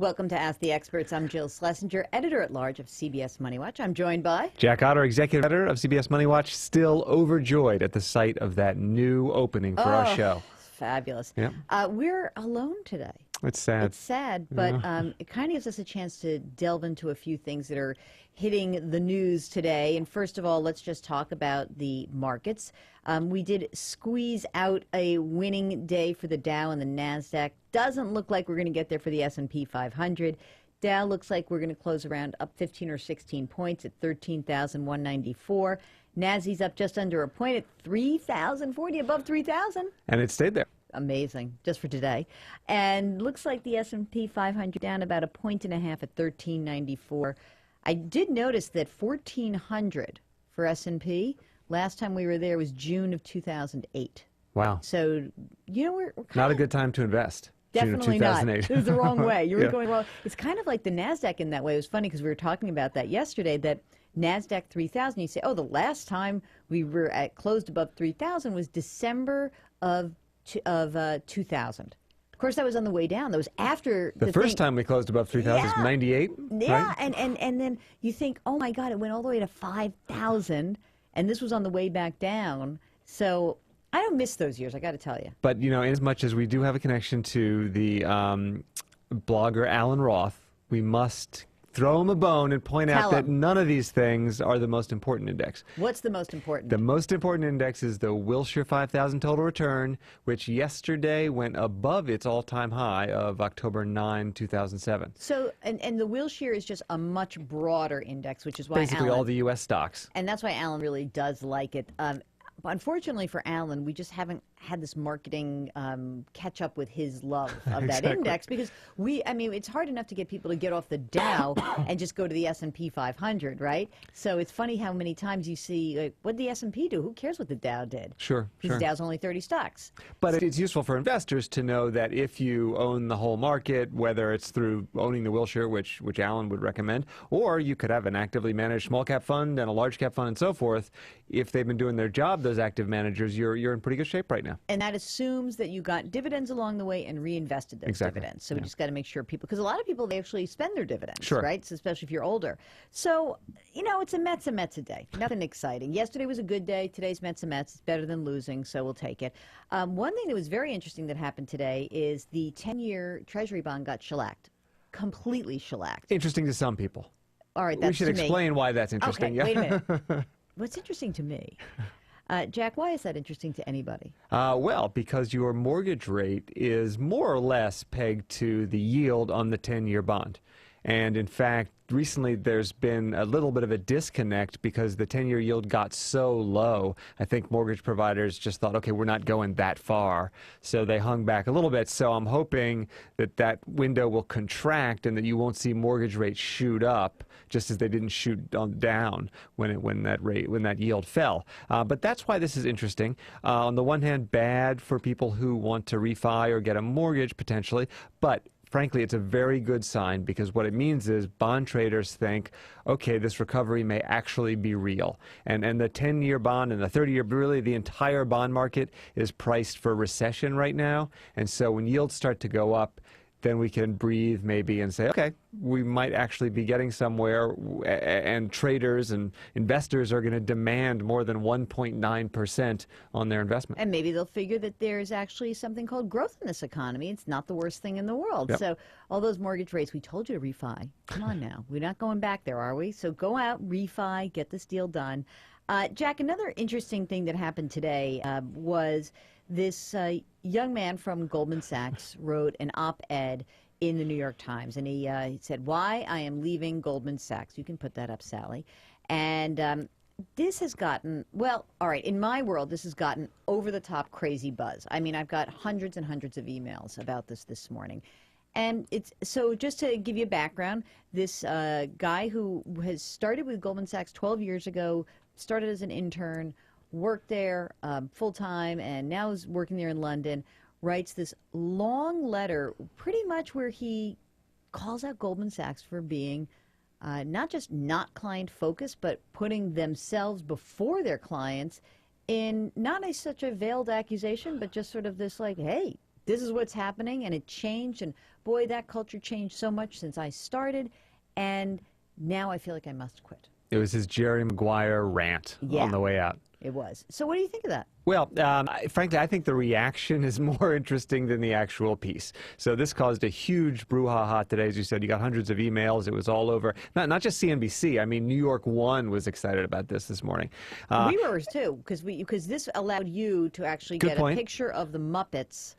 Welcome to Ask the Experts. I'm Jill Schlesinger, editor-at-large of CBS MoneyWatch. I'm joined by Jack Otter, executive editor of CBS MoneyWatch, still overjoyed at the sight of that new opening for our show. Fabulous. Yep. We're alone today. It's sad. It's sad, but it kind of gives us a chance to delve into a few things that are hitting the news today. And first of all, let's just talk about the markets. We did squeeze out a winning day for the Dow and the NASDAQ. Doesn't look like we're going to get there for the S&P 500. Dow looks like we're going to close around up 15 or 16 points at 13,194. NASDAQ's up just under a point at 3,040, above 3,000. And it stayed there. Amazing, just for today. And looks like the S&P 500 down about a point and a half at 1394. I did notice that 1,400 for S&P. Last time we were there was June of 2008. Wow. So, you know, we're not a good time to invest. Definitely June of not. 2008. It was the wrong way. You were Yeah. going wrong. It's kind of like the NASDAQ in that way. It was funny because we were talking about that yesterday, that NASDAQ 3,000, you say, oh, the last time we were at closed above 3,000 was December of 2000. Of course, that was on the way down. That was after The first time we closed above 3,000 was 98. Yeah, right? and then you think, oh my God, it went all the way to 5,000, and this was on the way back down. So I don't miss those years, I got to tell you. But, you know, as much as we do have a connection to the blogger Alan Roth, we must throw him a bone and point out that none of these things are the most important index. What's the most important? The most important index is the Wilshire 5000 Total Return, which yesterday went above its all-time high of October 9, 2007. So, and the Wilshire is just a much broader index, which is why Basically Alan, all the U.S. stocks. and that's why Alan really does like it. Unfortunately for Alan, we just haven't had this marketing catch up with his love of that index, because I mean, it's hard enough to get people to get off the Dow and just go to the S&P 500, right? So it's funny how many times you see, like, what did the S&P do? Who cares what the Dow did? Sure, Because sure. the Dow's only 30 stocks. But it's useful for investors to know that if you own the whole market, whether it's through owning the Wilshire, which Alan would recommend, or you could have an actively managed small cap fund and a large cap fund and so forth, if they've been doing their job, those active managers, you're in pretty good shape right now. And that assumes that you got dividends along the way and reinvested those dividends. So we just got to make sure people, because a lot of people, they actually spend their dividends, right? So especially if you're older. So, you know, it's a Mets a day. Nothing exciting. Yesterday was a good day. Today's Mets a Mets. It's better than losing, so we'll take it. One thing that was very interesting that happened today is the 10-year Treasury bond got shellacked. Completely shellacked. Interesting to some people. All right, that's we should explain why that's interesting. Okay, wait a minute. What's interesting to me? Jack, why is that interesting to anybody? Well, because your mortgage rate is more or less pegged to the yield on the 10-year bond. And in fact, recently there's been a little bit of a disconnect because the 10-year yield got so low. I think mortgage providers just thought, okay, we're not going that far. So they hung back a little bit. So I'm hoping that that window will contract and that you won't see mortgage rates shoot up, just as they didn't shoot down when that yield fell. But that's why this is interesting. On the one hand, bad for people who want to refi or get a mortgage potentially, but frankly, it's a very good sign, because what it means is bond traders think, okay, this recovery may actually be real. And the 10-year bond and the 30-year, really the entire bond market is priced for recession right now. And so when yields start to go up, then we can breathe maybe and say, okay, we might actually be getting somewhere, and traders and investors are going to demand more than 1.9% on their investment. And maybe they'll figure that there's actually something called growth in this economy. It's not the worst thing in the world. Yep. So all those mortgage rates, we told you to refi. Come on now. We're not going back there, are we? So go out, refi, get this deal done. Jack, another interesting thing that happened today was this young man from Goldman Sachs wrote an op-ed in the New York Times, and he said, "Why I am leaving Goldman Sachs." You can put that up, Sally. And this has gotten, well, all right, in my world, this has gotten over-the-top crazy buzz. I mean, I've got hundreds and hundreds of emails about this morning. And it's, so just to give you a background, this guy who has started with Goldman Sachs 12 years ago, started as an intern, worked there full-time, and now is working there in London, writes this long letter pretty much where he calls out Goldman Sachs for being not just not client-focused, but putting themselves before their clients in not such a veiled accusation, but just sort of this like, hey, this is what's happening, and it changed, and boy, that culture changed so much since I started, and now I feel like I must quit. It was his Jerry Maguire rant on the way out. It was. So what do you think of that? Well, frankly, I think the reaction is more interesting than the actual piece. So this caused a huge brouhaha today. As you said, you got hundreds of emails. It was all over, not just CNBC. I mean, New York One was excited about this morning. We were too, because this allowed you to actually get a picture of the Muppets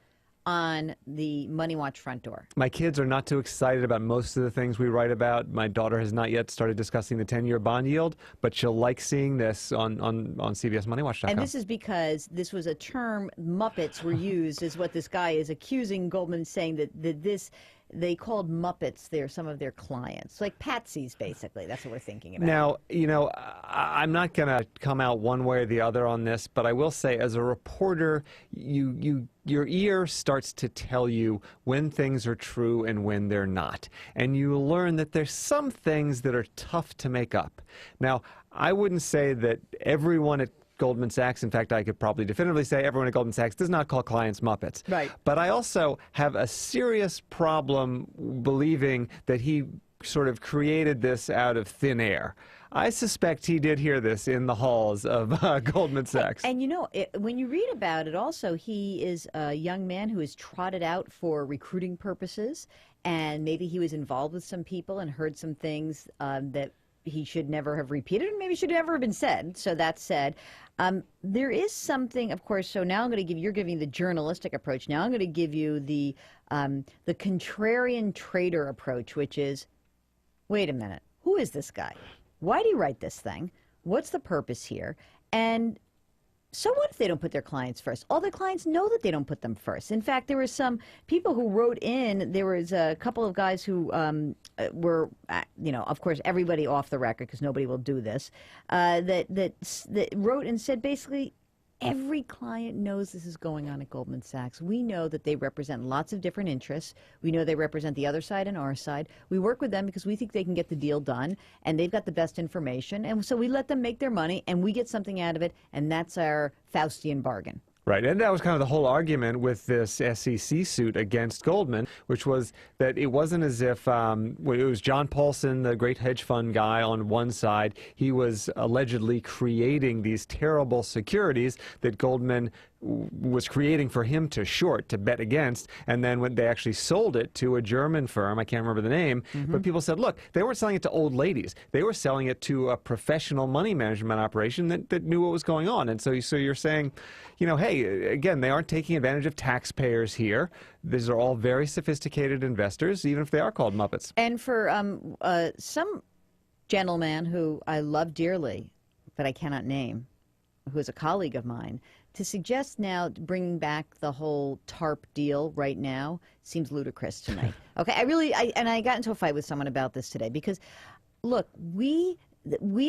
on the MoneyWatch front door. My kids are not too excited about most of the things we write about. My daughter has not yet started discussing the 10-year bond yield, but she'll like seeing this on CBSMoneyWatch.com. And this is because this was a term Muppets were used, is what this guy is accusing Goldman, saying that they called Muppets some of their clients, like patsies, basically. That's what we're thinking about. Now, I'm not going to come out one way or the other on this, but I will say, as a reporter, your ear starts to tell you when things are true and when they're not. And you learn that there's some things that are tough to make up. Now, I wouldn't say that everyone at Goldman Sachs, in fact, I could probably definitively say everyone at Goldman Sachs does not call clients Muppets. Right. But I also have a serious problem believing that he sort of created this out of thin air. I suspect he did hear this in the halls of Goldman Sachs. And when you read about it also, he is a young man who is trotted out for recruiting purposes, and maybe he was involved with some people and heard some things that he should never have repeated, and maybe should never have been said. So that said, there is something, of course. So now you're giving the journalistic approach. Now I'm going to give you the contrarian trader approach, which is, wait a minute, who is this guy? Why do you write this thing? What's the purpose here? And so what if they don't put their clients first? All their clients know that they don't put them first. In fact, there were some people who wrote in. There was a couple of guys who were, of course, everybody off the record because nobody will do this, that wrote and said basically, every client knows this is going on at Goldman Sachs. We know that they represent lots of different interests. We know they represent the other side and our side. We work with them because we think they can get the deal done, and they've got the best information. And so we let them make their money, and we get something out of it, and that's our Faustian bargain. Right, and that was kind of the whole argument with this SEC suit against Goldman, which was that it wasn't as if it was John Paulson, the great hedge fund guy, on one side. He was allegedly creating these terrible securities that Goldman was creating for him to short, to bet against, and then when they actually sold it to a German firm, I can't remember the name, but people said, look, they weren't selling it to old ladies. They were selling it to a professional money management operation that knew what was going on. And so you're saying, hey, again, they aren't taking advantage of taxpayers here. These are all very sophisticated investors, even if they are called Muppets. And for some gentleman who I love dearly, but I cannot name, who is a colleague of mine, to suggest now bringing back the whole TARP deal right now seems ludicrous to me. Okay, I got into a fight with someone about this today because, look, we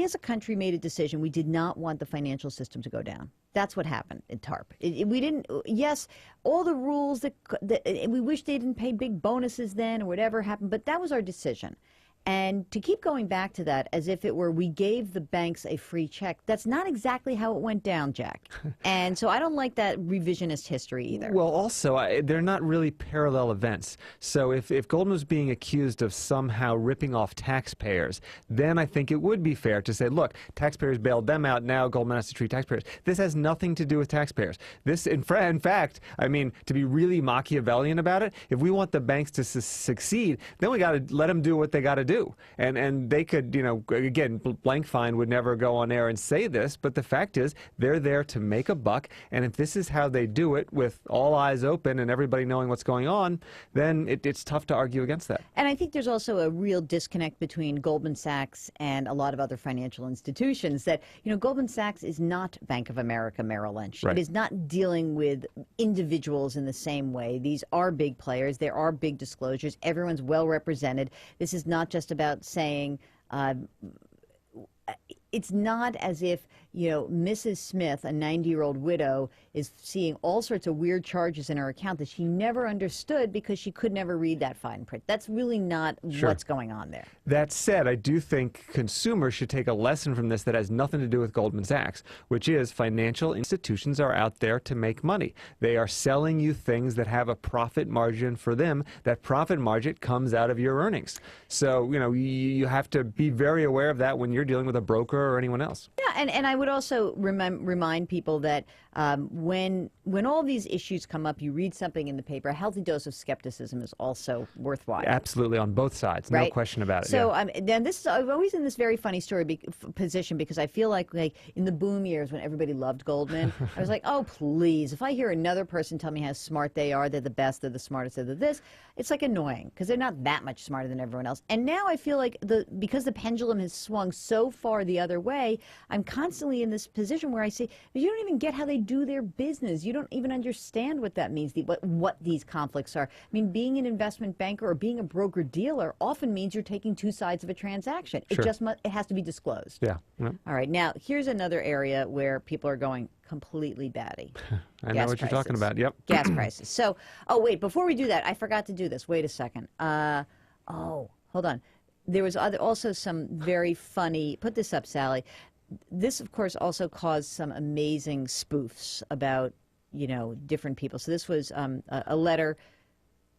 as a country made a decision. We did not want the financial system to go down. That's what happened in TARP. We didn't. Yes, all the rules that we wish they didn't pay big bonuses then or whatever happened, but that was our decision. And to keep going back to that as if it were we gave the banks a free check, that's not exactly how it went down, Jack. And so I don't like that revisionist history either. Well, also, they're not really parallel events. So if Goldman was being accused of somehow ripping off taxpayers, then I think it would be fair to say, look, taxpayers bailed them out, now Goldman has to treat taxpayers. This has nothing to do with taxpayers. This, in fact, I mean, to be really Machiavellian about it, if we want the banks to succeed, then we got to let them do what they got to do. And they could, again, Blankfein would never go on air and say this, but the fact is they're there to make a buck, and if this is how they do it with all eyes open and everybody knowing what's going on, then it's tough to argue against that. And I think there's also a real disconnect between Goldman Sachs and a lot of other financial institutions that, Goldman Sachs is not Bank of America Merrill Lynch. Right. It is not dealing with individuals in the same way. These are big players. There are big disclosures. Everyone's well represented. This is not just about saying it's not as if Mrs. Smith, a 90-year-old widow, is seeing all sorts of weird charges in her account that she never understood because she could never read that fine print. That's really not what's going on there. That said, I do think consumers should take a lesson from this that has nothing to do with Goldman Sachs, which is financial institutions are out there to make money. They are selling you things that have a profit margin for them. That profit margin comes out of your earnings. So, you have to be very aware of that when you're dealing with a broker or anyone else. Yeah, and I would also remind people that when all these issues come up, you read something in the paper, a healthy dose of skepticism is also worthwhile. Absolutely, on both sides, no question about it. So then I'm always in this very funny position because I feel like in the boom years when everybody loved Goldman, I was like, oh, please, if I hear another person tell me how smart they are, they're the best, they're the smartest, they're this, it's like annoying because they're not that much smarter than everyone else. And now I feel like because the pendulum has swung so far the other way, I'm constantly in this position where I say, you don't even get how they do their business. You don't even understand what that means, what these conflicts are. I mean, being an investment banker or being a broker-dealer often means you're taking two sides of a transaction. Sure. It has to be disclosed. Yeah. All right. Now, here's another area where people are going completely batty. I know what you're talking about. Yep. Gas prices. So, wait, before we do that, I forgot to do this. Wait a second. Hold on. There was also some very funny, put this up, Sally. This, of course, also caused some amazing spoofs about, different people. So this was a letter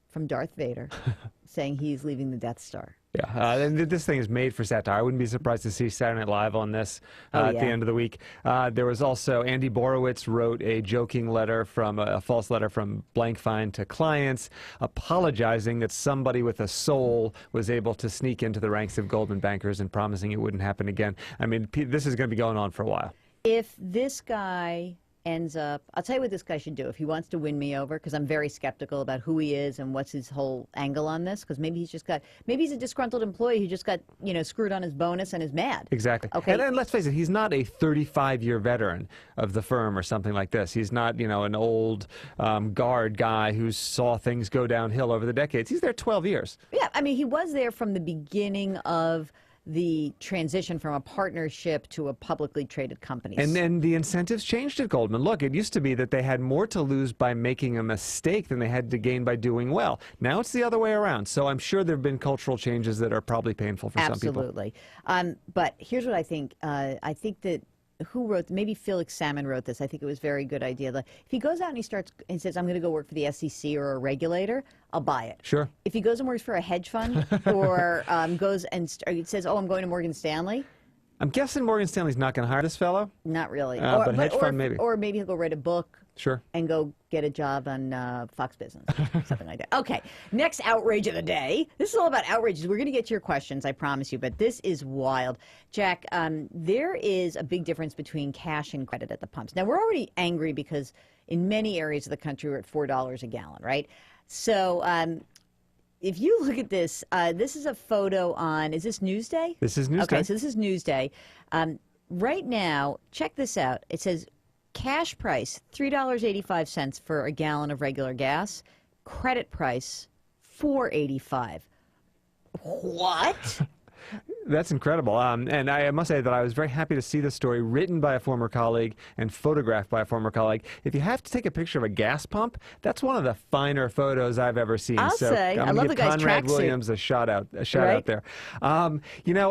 from Darth Vader saying he's leaving the Death Star. Yeah, and this thing is made for satire. I wouldn't be surprised to see Saturday Night Live on this at the end of the week. There was also Andy Borowitz wrote a joking letter a false letter from Blankfein to clients, apologizing that somebody with a soul was able to sneak into the ranks of Goldman bankers and promising it wouldn't happen again. I mean, this is going to be going on for a while. If this guy ends up, I'll tell you what this guy should do if he wants to win me over, because I'm very skeptical about who he is and what's his whole angle on this, because maybe he's a disgruntled employee who just got, screwed on his bonus and is mad. Exactly. Okay. And let's face it, he's not a 35-year veteran of the firm or something like this. He's not, an old guard guy who saw things go downhill over the decades. He's there 12 years. Yeah, I mean, he was there from the beginning of the transition from a partnership to a publicly traded company. And then the incentives changed at Goldman. Look, it used to be that they had more to lose by making a mistake than they had to gain by doing well. Now it's the other way around. So I'm sure there have been cultural changes that are probably painful for some people. Absolutely. But here's what I think. I think that who wrote, maybe Felix Salmon wrote this. I think it was a very good idea. Like, if he goes out and he says, I'm going to go work for the SEC or a regulator, I'll buy it. Sure. If he goes and works for a hedge fund or goes and says, I'm going to Morgan Stanley. I'm guessing Morgan Stanley's not going to hire this fellow. Not really. But hedge fund maybe. Or maybe he'll go write a book. Sure. And go get a job on Fox Business, something like that. Okay, next outrage of the day. This is all about outrages. We're going to get to your questions, I promise you, but this is wild. Jack, there is a big difference between cash and credit at the pumps. Now, we're already angry because in many areas of the country we're at $4 a gallon, right? So if you look at this, this is a photo on, is this Newsday? This is Newsday. Okay, so this is Newsday. Right now, check this out. It says, cash price, $3.85 for a gallon of regular gas. Credit price, $4.85. What? That's incredible. And I must say that I was very happy to see this story written by a former colleague and photographed by a former colleague. If you have to take a picture of a gas pump, that's one of the finer photos I've ever seen. I'll say. I love the guy's Conrad tracksuit. Williams a shout out there.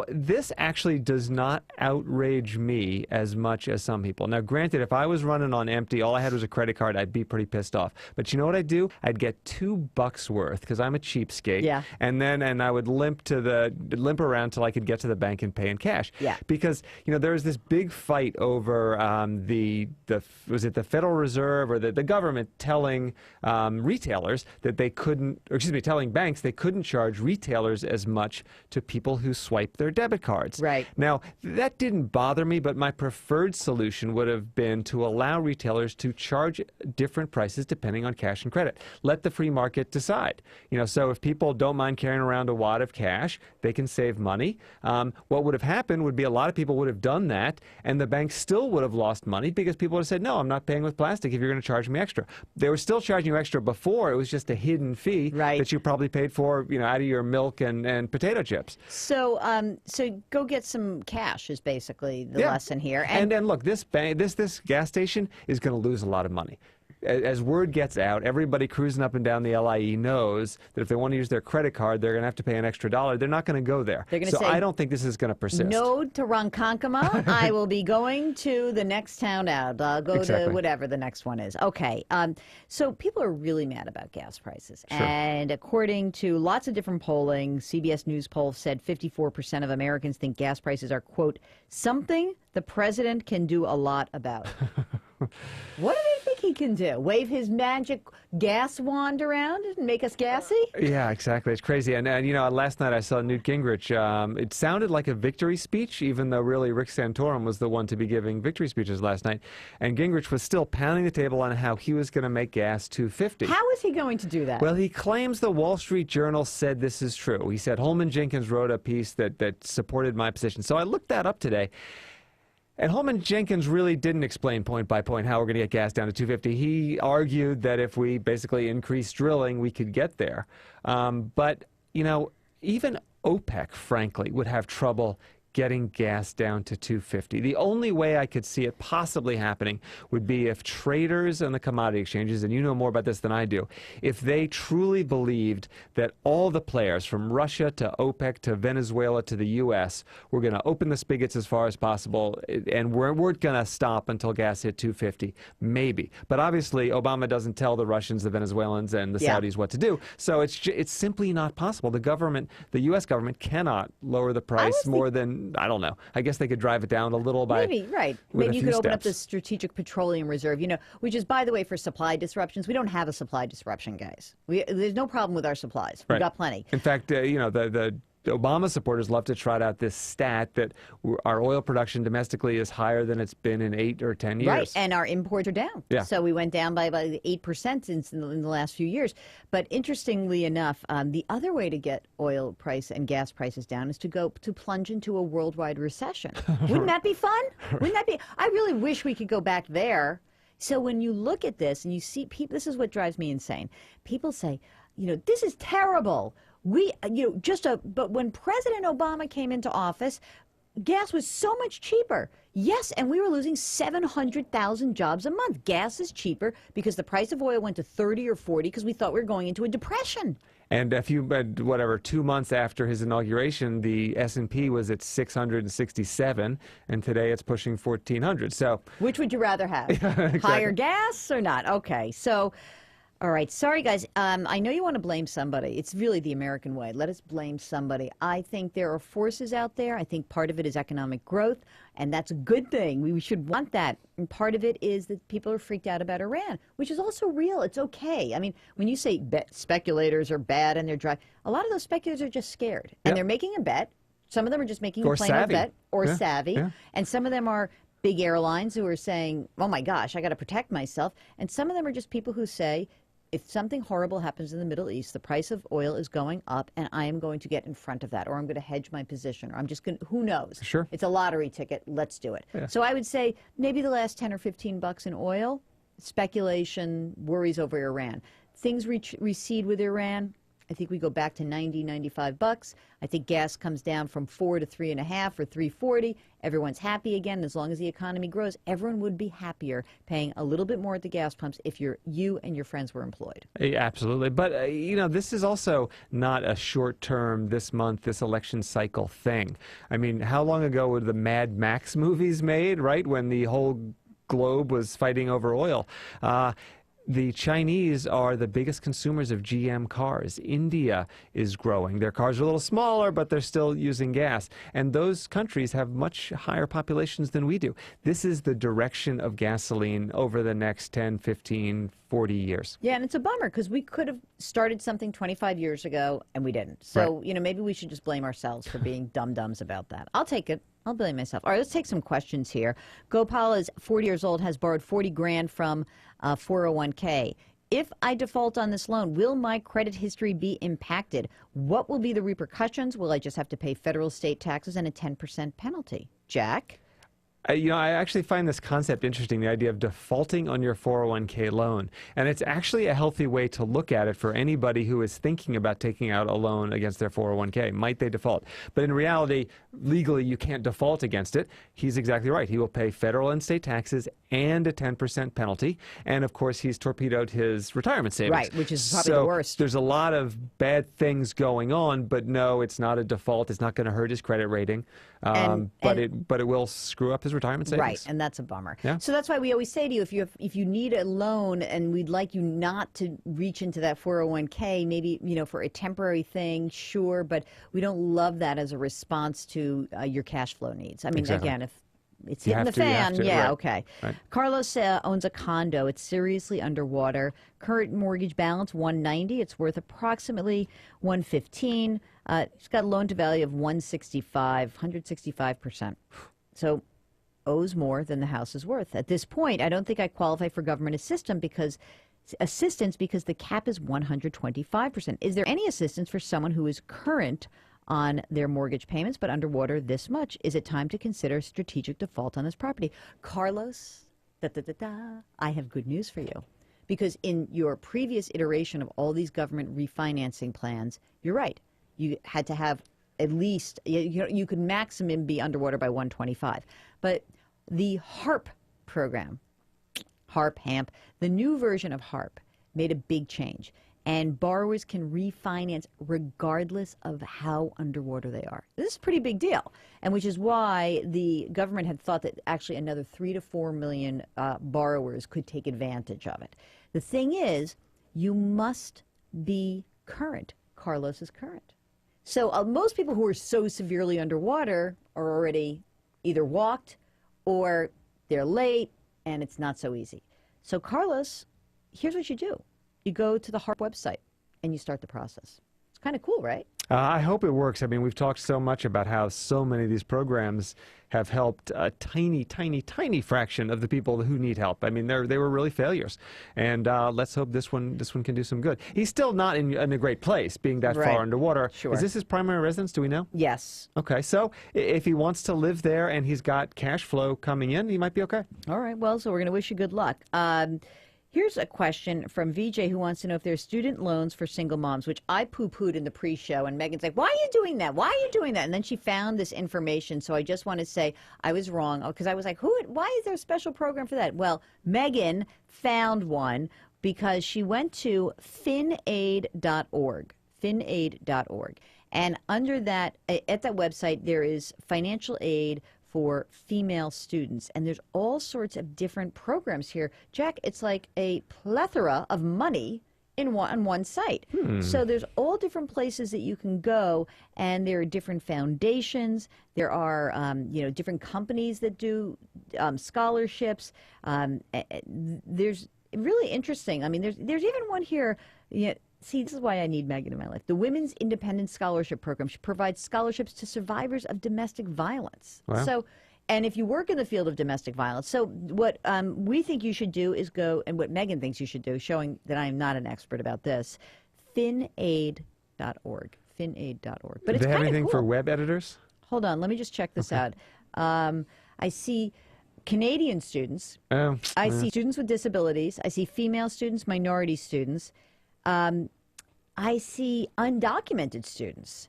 This actually does not outrage me as much as some people. Now, granted, if I was running on empty, all I had was a credit card, I'd be pretty pissed off. But you know what I'd do? I'd get $2 worth because I'm a cheapskate. Yeah. And I would limp around till I could get to the bank and pay in cash. Yeah. Because there was this big fight over was it the Federal Reserve or the government telling retailers that they couldn't, or excuse me, telling banks they couldn't charge retailers as much to people who swipe their debit cards. Right. Now, that didn't bother me, but my preferred solution would have been to allow retailers to charge different prices depending on cash and credit. Let the free market decide. So if people don't mind carrying around a wad of cash, they can save money. What would have happened would be a lot of people would have done that, and the bank still would have lost money because people would have said, no, I'm not paying with plastic if you're going to charge me extra. They were still charging you extra before. It was just a hidden fee that you probably paid for, out of your milk and potato chips. So so go get some cash is basically the lesson here. And look, this gas station is going to lose a lot of money. As word gets out, everybody cruising up and down the LIE knows that if they want to use their credit card, they're going to have to pay an extra $1. They're not going to go there. So I don't think this is going to persist. No to Ronkonkoma. I will be going to the next town out. I'll go to whatever the next one is. Okay. So people are really mad about gas prices. Sure. And according to lots of different polling, CBS News poll said 54% of Americans think gas prices are, quote, something the president can do a lot about. What do they think he can do? Wave his magic gas wand around and make us gassy? Yeah, exactly. It's crazy. And last night I saw Newt Gingrich. It sounded like a victory speech, even though really Rick Santorum was the one to be giving victory speeches last night. And Gingrich was still pounding the table on how he was going to make gas $2.50. How is he going to do that? Well, he claims the Wall Street Journal said this is true. He said Holman Jenkins wrote a piece that supported my position. So I looked that up today. And Holman Jenkins really didn't explain point by point how we're going to get gas down to $2.50. He argued that if we basically increase drilling, we could get there. But, even OPEC, frankly, would have trouble getting gas down to $2.50. The only way I could see it possibly happening would be if traders and the commodity exchanges, and you know more about this than I do, if they truly believed that all the players from Russia to OPEC to Venezuela to the U.S. were going to open the spigots as far as possible, and we're going to stop until gas hit $2.50. Maybe. But obviously, Obama doesn't tell the Russians, the Venezuelans, and the Saudis what to do. So it's simply not possible. The government, the U.S. government, cannot lower the price more than, I don't know. I guess they could drive it down a little by maybe you could open up the Strategic Petroleum Reserve, which is, by the way, for supply disruptions. We don't have a supply disruption, guys. There's no problem with our supplies. We've got plenty. In fact, the Obama supporters love to trot out this stat that our oil production domestically is higher than it's been in 8 or 10 years. Right, and our imports are down. Yeah. So we went down by about 8% in the last few years. But interestingly enough, the other way to get oil price and gas prices down is to plunge into a worldwide recession. Wouldn't that be fun? Wouldn't that be? I really wish we could go back there. So when you look at this and you see people, this is what drives me insane. People say, this is terrible. But when President Obama came into office, gas was so much cheaper. Yes, and we were losing 700,000 jobs a month. Gas is cheaper because the price of oil went to 30 or 40 because we thought we were going into a depression. And 2 months after his inauguration, the S&P was at 667, and today it's pushing 1,400. So, which would you rather have? Exactly. Higher gas or not? Okay, so. All right. Sorry, guys. I know you want to blame somebody. It's really the American way. Let us blame somebody. I think there are forces out there. I think part of it is economic growth, and that's a good thing. We should want that. And part of it is that people are freaked out about Iran, which is also real. It's okay. I mean, when you say speculators are bad and they're dry, a lot of those speculators are just scared. And they're making a bet. Some of them are just making a plain old bet or savvy. Yeah. And some of them are big airlines who are saying, oh, my gosh, I got to protect myself. And some of them are just people who say, if something horrible happens in the Middle East, the price of oil is going up, and I am going to get in front of that, or I'm going to hedge my position, or I'm just going to, who knows? Sure. It's a lottery ticket. Let's do it. Yeah. So I would say maybe the last 10 or 15 bucks in oil, speculation, worries over Iran. Things recede with Iran. I think we go back to 90, 95 bucks. I think gas comes down from 4 to 3.5 or 3.40. Everyone's happy again. As long as the economy grows, everyone would be happier paying a little bit more at the gas pumps if you and your friends were employed. Absolutely. But, this is also not a short-term, this month, this election cycle thing. I mean, how long ago were the Mad Max movies made, right, when the whole globe was fighting over oil? The Chinese are the biggest consumers of GM cars. India is growing. Their cars are a little smaller, but they're still using gas. And those countries have much higher populations than we do. This is the direction of gasoline over the next 10, 15, 40 years. Yeah, and it's a bummer because we could have started something 25 years ago and we didn't. So, maybe we should just blame ourselves for being dum-dums about that. I'll take it. I'll blame myself. All right, let's take some questions here. Gopal is 40 years old, has borrowed 40 grand from 401k. If I default on this loan, will my credit history be impacted? What will be the repercussions? Will I just have to pay federal, state taxes and a 10% penalty? Jack? I actually find this concept interesting, the idea of defaulting on your 401k loan. And it's actually a healthy way to look at it for anybody who is thinking about taking out a loan against their 401k. Might they default? But in reality, legally, you can't default against it. He's exactly right. He will pay federal and state taxes and a 10% penalty. And of course, he's torpedoed his retirement savings. Right, which is probably the worst. There's a lot of bad things going on, but no, it's not a default. It's not going to hurt his credit rating. But it will screw up his retirement savings. Right, and that's a bummer. Yeah. So that's why we always say to you, if you need a loan and we'd like you not to reach into that 401k, maybe for a temporary thing, sure, but we don't love that as a response to your cash flow needs. I mean, Exactly. Again, if it's hitting the fan, right. Okay. Right. Carlos owns a condo. It's seriously underwater. Current mortgage balance $190. It's worth approximately $115. He's got a loan to value of 165%. So owes more than the house is worth. At this point, I don't think I qualify for government assistance because the cap is 125%. Is there any assistance for someone who is current on their mortgage payments but underwater this much? Is it time to consider strategic default on this property? Carlos, I have good news for you. Because in your previous iteration of all these government refinancing plans, you're right. You had to have at least, you could maximum be underwater by 125. But the HARP program, HAMP, the new version of HARP made a big change. And borrowers can refinance regardless of how underwater they are. This is a pretty big deal, and which is why the government had thought that actually another 3 to 4 million borrowers could take advantage of it. The thing is, you must be current. Carlos is current. So most people who are so severely underwater are already either walked or they're late, and it's not so easy. So Carlos, here's what you do. You go to the HARP website and you start the process. It's kind of cool, right? I hope it works. I mean, we've talked so much about how so many of these programs have helped a tiny, tiny, tiny fraction of the people who need help. I mean, they were really failures. And let's hope this one can do some good. He's still not in a great place, being that far underwater. Sure. Is this his primary residence? Do we know? Yes. Okay, so if he wants to live there and he's got cash flow coming in, he might be okay. All right. Well, so we're going to wish you good luck. Here's a question from VJ who wants to know if there's student loans for single moms, which I poo-pooed in the pre-show. And Megan's like, why are you doing that? Why are you doing that? And then she found this information. So I just want to say I was wrong because I was like, why is there a special program for that? Well, Megan found one because she went to finaid.org, finaid.org. And under that, at that website, there is financial aid for female students. And there's all sorts of different programs here. Jack, it's like a plethora of money on one site. So there's all different places that you can go, and there are different foundations. There are, different companies that do scholarships. There's really interesting. I mean, there's even one here. See, this is why I need Megan in my life. The Women's Independent Scholarship Program provides scholarships to survivors of domestic violence. Wow. So, and if you work in the field of domestic violence, so what we think you should do is go, and what Megan thinks you should do, showing that I am not an expert about this, finaid.org, finaid.org. But Do it's they have kind of anything cool. for web editors? Hold on, let me just check this out. I see Canadian students. I see students with disabilities. I see female students, minority students. I see undocumented students.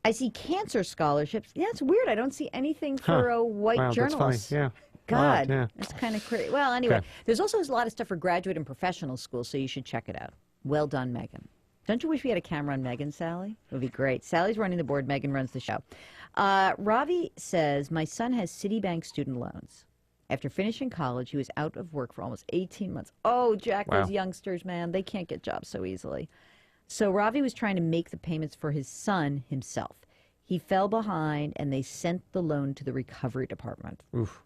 I see cancer scholarships. Yeah, it's weird. I don't see anything for white journalists. That's funny. Yeah. God, Odd, yeah. that's kind of crazy. Well, anyway, Okay. there's also a lot of stuff for graduate and professional schools, so you should check it out. Well done, Megan. Don't you wish we had a camera on Megan, Sally? It would be great. Sally's running the board. Megan runs the show. Ravi says, my son has Citibank student loans. After finishing college, he was out of work for almost 18 months. Oh, Jack, Wow. those youngsters, man, they can't get jobs so easily. So Ravi was trying to make the payments for his son himself. He fell behind, and they sent the loan to the recovery department. Oof.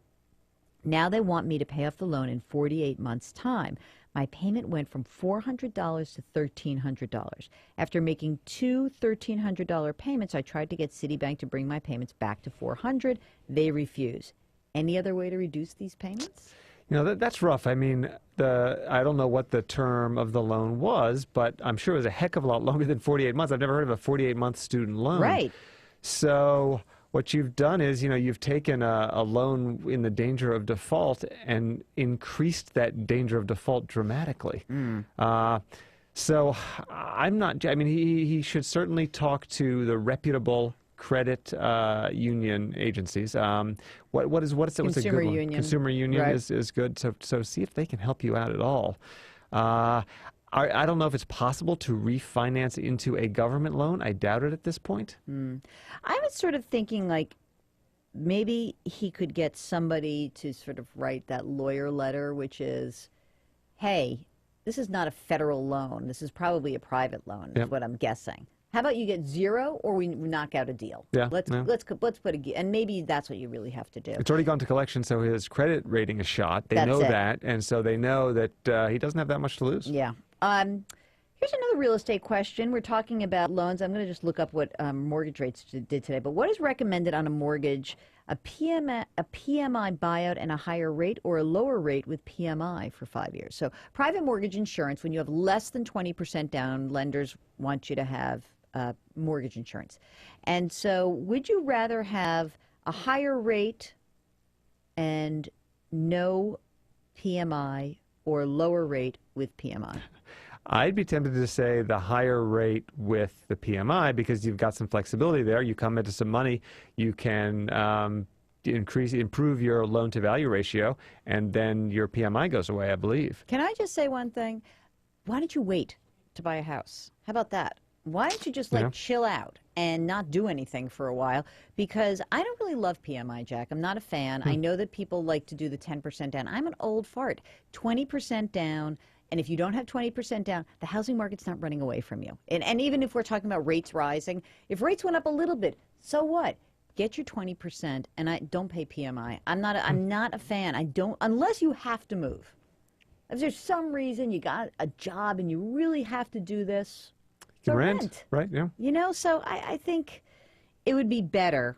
Now they want me to pay off the loan in 48 months' time. My payment went from $400 to $1,300. After making two $1,300 payments, I tried to get Citibank to bring my payments back to $400. They refuse. Any other way to reduce these payments? You know, that's rough. I mean, I don't know what the term of the loan was, but I'm sure it was a heck of a lot longer than 48 months. I've never heard of a 48-month student loan. Right. So what you've done is, you've taken a loan in the danger of default and increased that danger of default dramatically. So I'm not, I mean, he should certainly talk to the reputable credit union agencies. What's a good one? Union. Consumer Union Right. is good. So see if they can help you out at all. I don't know if it's possible to refinance into a government loan. I doubt it at this point. I was sort of thinking like maybe he could get somebody to sort of write that lawyer letter, which is, hey, this is not a federal loan. This is probably a private loan, is what I'm guessing. How about you get zero, or we knock out a deal? Yeah. Let's put and maybe that's what you really have to do. It's already gone to collection, so his credit rating is shot. They know that, and so they know that he doesn't have that much to lose. Yeah. Here's another real estate question. We're talking about loans. I'm going to just look up what mortgage rates did today. But what is recommended on a mortgage? A PMI buyout and a higher rate, or a lower rate with PMI for 5 years? So private mortgage insurance, when you have less than 20% down, lenders want you to have mortgage insurance. And so would you rather have a higher rate and no PMI, or lower rate with PMI? I'd be tempted to say the higher rate with the PMI, because you've got some flexibility there. You come into some money, you can improve your loan-to-value ratio, and then your PMI goes away, I believe. Can I just say one thing? Why don't you wait to buy a house? How about that? Why don't you just chill out and not do anything for a while? Because I don't really love PMI, Jack. I'm not a fan. I know that people like to do the 10% down. I'm an old fart. 20% down. And if you don't have 20% down, the housing market's not running away from you. And even if we're talking about rates rising, if rates went up a little bit, so what? Get your 20% and don't pay PMI. I'm not a fan. I don't, unless you have to move. If there's some reason you got a job and you really have to do this, so rent. Right, yeah. So I think it would be better,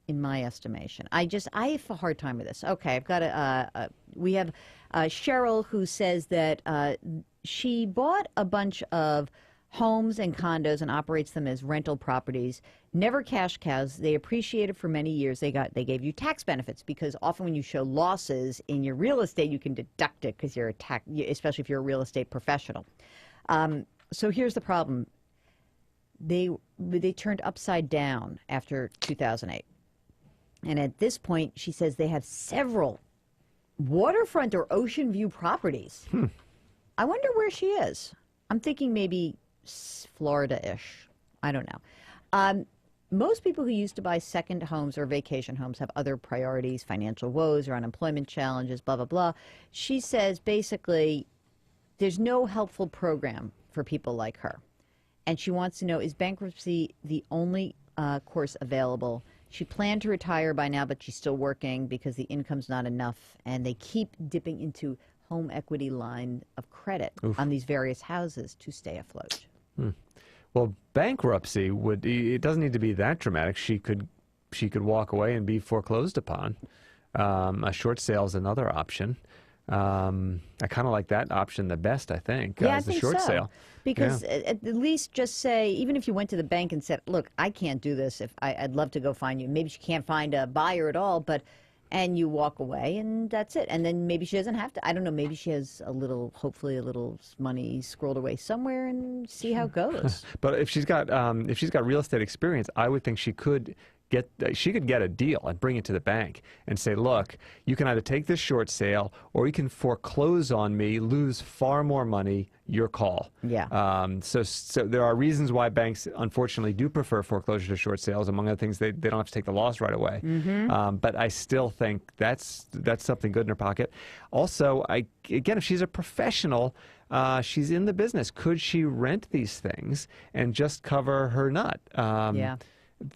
in my estimation. I have a hard time with this. Okay, I've got we have Cheryl, who says that she bought a bunch of homes and condos and operates them as rental properties. Never cash cows. They appreciated for many years. They gave you tax benefits, because often when you show losses in your real estate, you can deduct it because you're especially if you're a real estate professional. So here's the problem. They turned upside down after 2008. And at this point, she says they have several waterfront or ocean view properties. I wonder where she is. I'm thinking maybe Florida-ish. I don't know. Most people who used to buy second homes or vacation homes have other priorities, financial woes or unemployment challenges, blah, blah, blah. She says basically there's no helpful program for people like her. And she wants to know, is bankruptcy the only course available? She planned to retire by now, but she's still working because the income's not enough, and they keep dipping into home equity line of credit on these various houses to stay afloat. Well, bankruptcy it doesn't need to be that dramatic. She could walk away and be foreclosed upon. A short sale is another option. I kind of like that option the best, I think, Yeah, is I the think short so. sale. Because at least just say, even if you went to the bank and said, look, I can't do this. I'd love to go find you. Maybe she can't find a buyer at all, and you walk away, and that's it. And then maybe she doesn't have to. I don't know. Maybe she has hopefully a little money squirreled away somewhere, and see how it goes. But if she's got real estate experience, I would think she could get a deal and bring it to the bank and say, look, you can either take this short sale or you can foreclose on me, lose far more money, your call. Yeah. So there are reasons why banks unfortunately do prefer foreclosure to short sales. Among other things, they don't have to take the loss right away. But I still think that's something good in her pocket. Also, again, if she's a professional, she's in the business. Could she rent these things and just cover her nut? Yeah.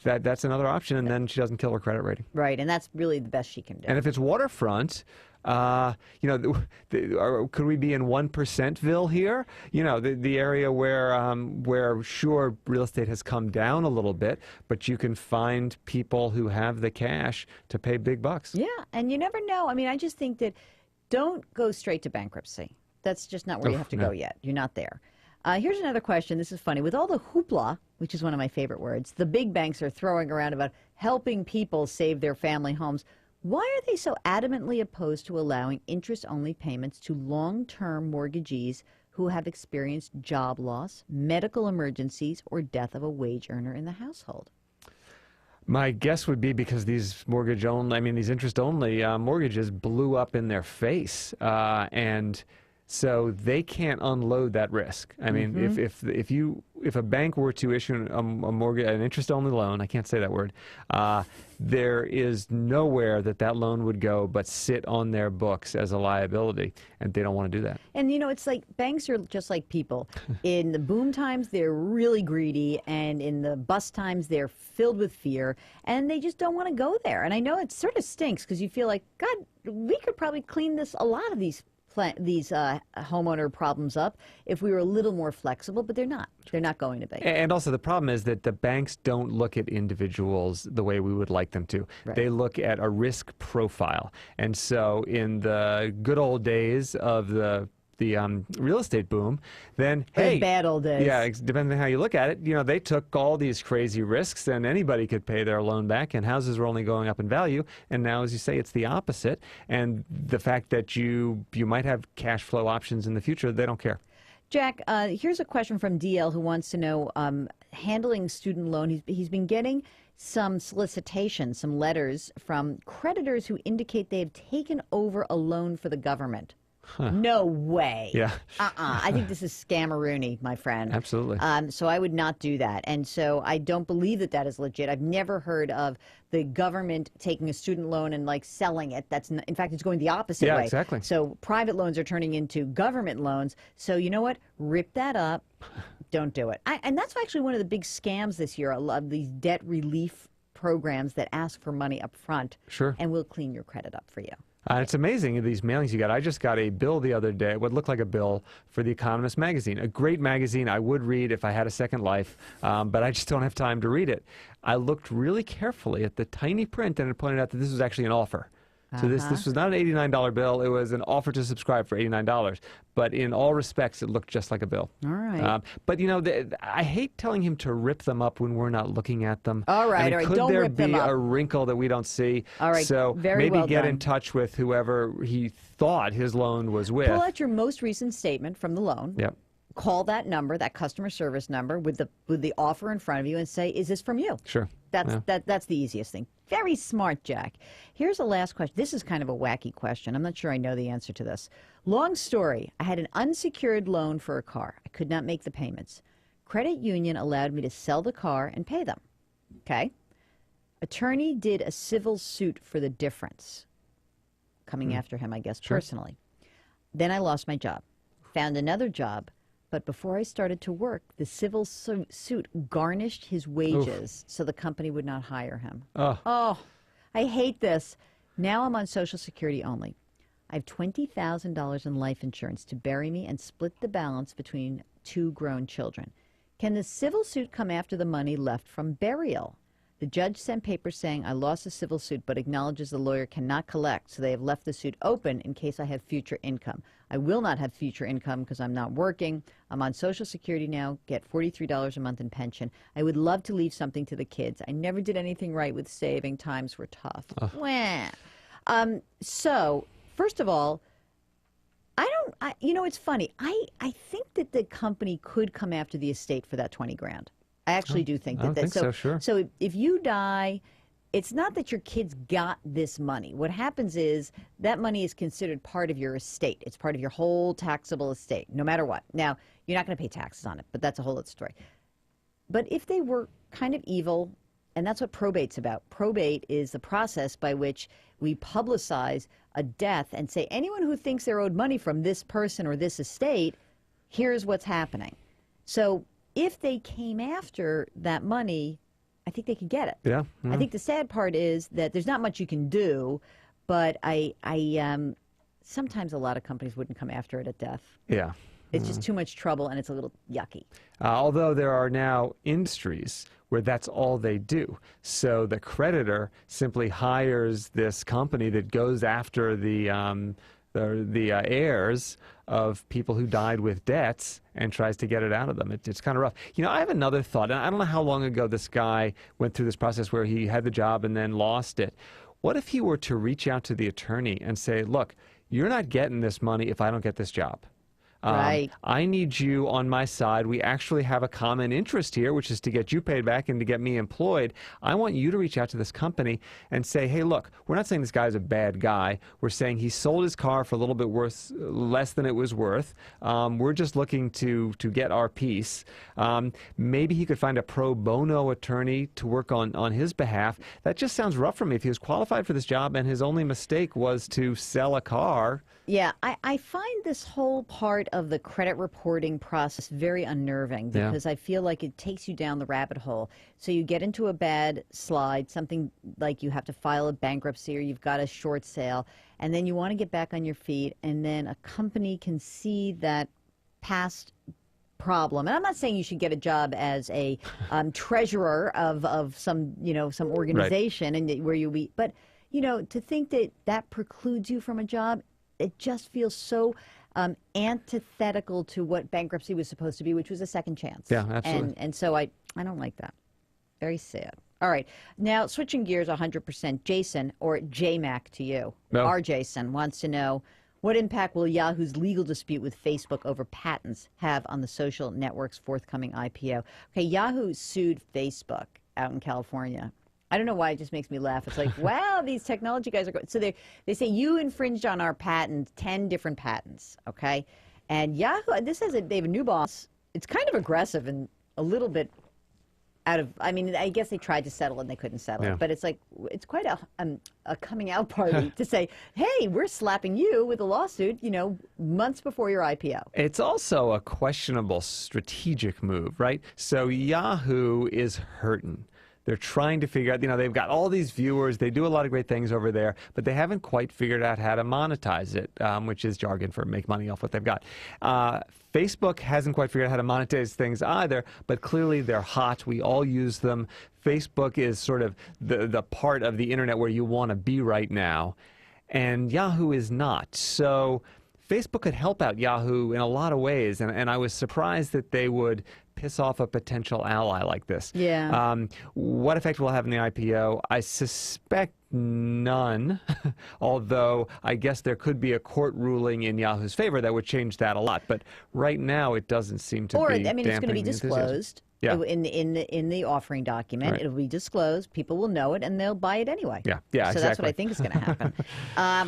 That's another option, and then she doesn't kill her credit rating. Right, and that's really the best she can do. And if it's waterfront, could we be in 1%ville here? The area where sure, real estate has come down a little bit, but you can find people who have the cash to pay big bucks. Yeah, and you never know. I mean, I just think that don't go straight to bankruptcy. That's just not where you have to go yet. You're not there. Here's another question. This is funny. With all the hoopla, which is one of my favorite words, the big banks are throwing around about helping people save their family homes. Why are they so adamantly opposed to allowing interest-only payments to long-term mortgagees who have experienced job loss, medical emergencies, or death of a wage earner in the household? My guess would be because these these interest-only mortgages blew up in their face, and so they can't unload that risk. I mean, if a bank were to issue an interest-only loan, I can't say that word, there is nowhere that loan would go but sit on their books as a liability, and they don't want to do that. And you know, it's like banks are just like people. In the boom times, they're really greedy, and in the bust times, they're filled with fear, and they just don't want to go there. And I know it sort of stinks because you feel like, God, we could probably clean a lot of these homeowner problems up if we were a little more flexible, but they're not. They're not going to be. And also the problem is that the banks don't look at individuals the way we would like them to. Right. They look at a risk profile. And so in the good old days of the real estate boom, then The bad old days. Yeah, depending on how you look at it, you know, they took all these crazy risks, and anybody could pay their loan back, and houses were only going up in value. And now, as you say, it's the opposite. And the fact that you might have cash flow options in the future, they don't care. Jack, here's a question from DL who wants to know, handling student loan, he's been getting some solicitations, some letters from creditors who indicate they have taken over a loan for the government. Huh. No way. Yeah. I think this is scammeroony, my friend. Absolutely. So I would not do that. And so I don't believe that is legit. I've never heard of the government taking a student loan and like selling it. In fact, it's going the opposite way. Yeah, exactly. So private loans are turning into government loans. So you know what? Rip that up. Don't do it. And that's actually one of the big scams this year. I love these debt relief programs that ask for money up front. Sure. And we'll clean your credit up for you. It's amazing, these mailings you got. I just got a bill the other day, what looked like a bill for The Economist magazine. A great magazine I would read if I had a second life, but I just don't have time to read it. I looked really carefully at the tiny print, and it pointed out that this was actually an offer. So this was not an $89 bill. It was an offer to subscribe for $89. But in all respects, it looked just like a bill. All right. But, you know, I hate telling him to rip them up when we're not looking at them. All right, all right. Don't rip them up. Could there be a wrinkle that we don't see? All right, so very maybe well get done. in touch with whoever he thought his loan was with. Pull out your most recent statement from the loan. Yep. Call that number, that customer service number, with the offer in front of you, and say, "Is this from you?" Sure. That's the easiest thing. Very smart, Jack. Here's the last question. This is kind of a wacky question. I'm not sure I know the answer to this. Long story. I had an unsecured loan for a car. I could not make the payments. Credit union allowed me to sell the car and pay them. Okay. Attorney did a civil suit for the difference. Coming after him, I guess, Sure. personally. Then I lost my job. Found another job. But before I started to work, the civil suit garnished his wages so the company would not hire him. Oh, I hate this. Now I'm on Social Security only. I have $20,000 in life insurance to bury me and split the balance between 2 grown children. Can the civil suit come after the money left from burial? The judge sent papers saying I lost the civil suit but acknowledges the lawyer cannot collect, so they have left the suit open in case I have future income. I will not have future income because I'm not working. I'm on Social Security now, get $43 a month in pension. I would love to leave something to the kids. I never did anything right with saving. Times were tough. So, first of all, you know, it's funny. I think that the company could come after the estate for that 20 grand. I actually do think that. I think so, sure. So if you die, it's not that your kids got this money. What happens is that money is considered part of your estate. It's part of your whole taxable estate, no matter what. Now, you're not going to pay taxes on it, but that's a whole other story. But if they were kind of evil, and that's what probate's about. Probate is the process by which we publicize a death and say, anyone who thinks they're owed money from this person or this estate, here's what's happening. So if they came after that money, I think they could get it. Yeah. I think the sad part is that there's not much you can do, but sometimes a lot of companies wouldn't come after it at death. Yeah. It's just too much trouble, and it's a little yucky. Although there are now industries where that's all they do. So the creditor simply hires this company that goes after the the heirs of people who died with debts and tries to get it out of them. It's kind of rough. You know, I have another thought, and I don't know how long ago this guy went through this process where he had the job and then lost it. What if he were to reach out to the attorney and say, look, you're not getting this money if I don't get this job. Right. I need you on my side. We actually have a common interest here, which is to get you paid back and to get me employed. I want you to reach out to this company and say, hey, look, we're not saying this guy's a bad guy. We're saying he sold his car for a little bit less than it was worth. We're just looking to get our piece. Maybe he could find a pro bono attorney to work on his behalf. That just sounds rough for me. If he was qualified for this job and his only mistake was to sell a car. Yeah, I find this whole part of the credit reporting process very unnerving because I feel like it takes you down the rabbit hole. So you get into a bad slide, something like you have to file a bankruptcy or you've got a short sale, and then you want to get back on your feet, and then a company can see that past problem. And I'm not saying you should get a job as a treasurer of some, some organization, right, and where you'll be, but, to think that that precludes you from a job, it just feels so antithetical to what bankruptcy was supposed to be, which was a second chance. Yeah, absolutely. And so I don't like that. Very sad. All right. Now, switching gears 100%, Jason, or JMac to you. No. Our Jason wants to know, what impact will Yahoo's legal dispute with Facebook over patents have on the social network's forthcoming IPO? Okay, Yahoo sued Facebook out in California. I don't know why, it just makes me laugh. It's like, wow, these technology guys are good. So they say you infringed on our patent, 10 different patents, okay? And Yahoo, they have a new boss. It's kind of aggressive and a little bit out of, I guess they tried to settle and they couldn't settle. Yeah. But it's like, it's quite a coming out party to say, hey, we're slapping you with a lawsuit, months before your IPO. It's also a questionable strategic move, right? So Yahoo is hurting. They're trying to figure out, they've got all these viewers. They do a lot of great things over there, but they haven't quite figured out how to monetize it, which is jargon for make money off what they've got. Facebook hasn't quite figured out how to monetize things either, but clearly they're hot. We all use them. Facebook is sort of the part of the internet where you want to be right now, and Yahoo is not. So Facebook could help out Yahoo in a lot of ways, and I was surprised that they would piss off a potential ally like this. Yeah. What effect will it have in the IPO? I suspect none, although I guess there could be a court ruling in Yahoo's favor that would change that a lot. But right now, it doesn't seem to be dampening it's going to be disclosed. Yeah. In the offering document, right, it'll be disclosed. People will know it, and they'll buy it anyway. Yeah, so exactly. That's what I think is going to happen.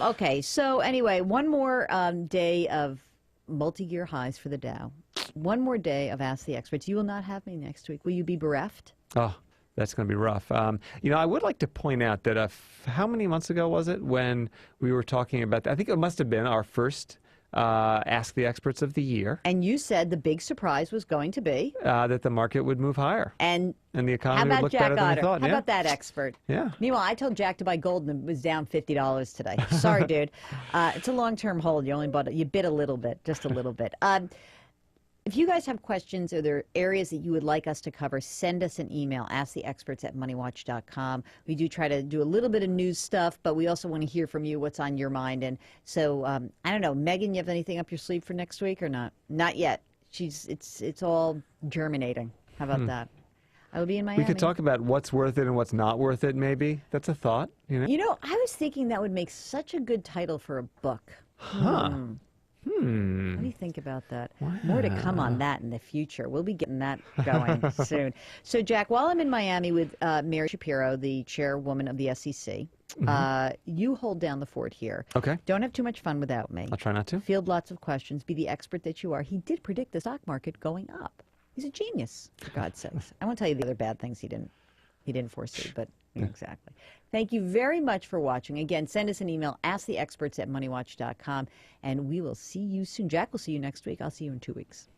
Okay, so anyway, one more day of multi-year highs for the Dow. One more day of Ask the Experts. You will not have me next week. Will you be bereft? Oh, that's going to be rough. I would like to point out that how many months ago was it when we were talking about, I think it must have been our first Ask the Experts of the year. And you said the big surprise was going to be? That the market would move higher. And the economy would look Jack better than Otter? we thought. How about that expert? Yeah. Meanwhile, I told Jack to buy gold and it was down $50 today. Sorry, dude. It's a long-term hold. You bid a little bit, just a little bit. If you guys have questions or there are areas that you would like us to cover, send us an email, asktheexperts@moneywatch.com. We do try to do a little bit of news stuff, but we also want to hear from you what's on your mind. And so, I don't know, Megan, you have anything up your sleeve for next week or not? Not yet. It's all germinating. How about that? I will be in Miami. We could talk about what's worth it and what's not worth it, maybe. That's a thought. I was thinking that would make such a good title for a book. Huh. What do you think about that? Wow. More to come on that in the future. We'll be getting that going soon. So, Jack, while I'm in Miami with Mary Shapiro, the chairwoman of the SEC, you hold down the fort here. Okay. Don't have too much fun without me. I'll try not to. Field lots of questions. Be the expert that you are. He did predict the stock market going up. He's a genius, for God's sakes. I won't tell you the other bad things he didn't foresee, but exactly. Thank you very much for watching. Again, send us an email, asktheexperts@moneywatch.com, and we will see you soon. Jack will see you next week. I'll see you in 2 weeks.